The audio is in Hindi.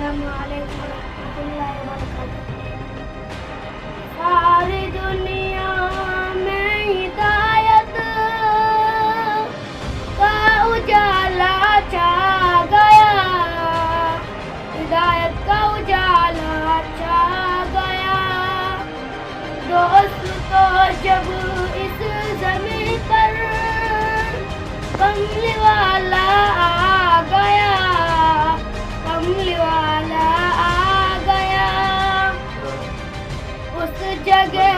अस्सलामुअलैकुम वरहमतुल्लाहि वबरकातुहू। सारी दुनिया में हिदायत का उजाला छा गया, हिदायत का उजाला छा गया। दोस्त तो जब इस ज़मीं पर कमली वाला आ गया, कमली वाला आ गया। उस जगह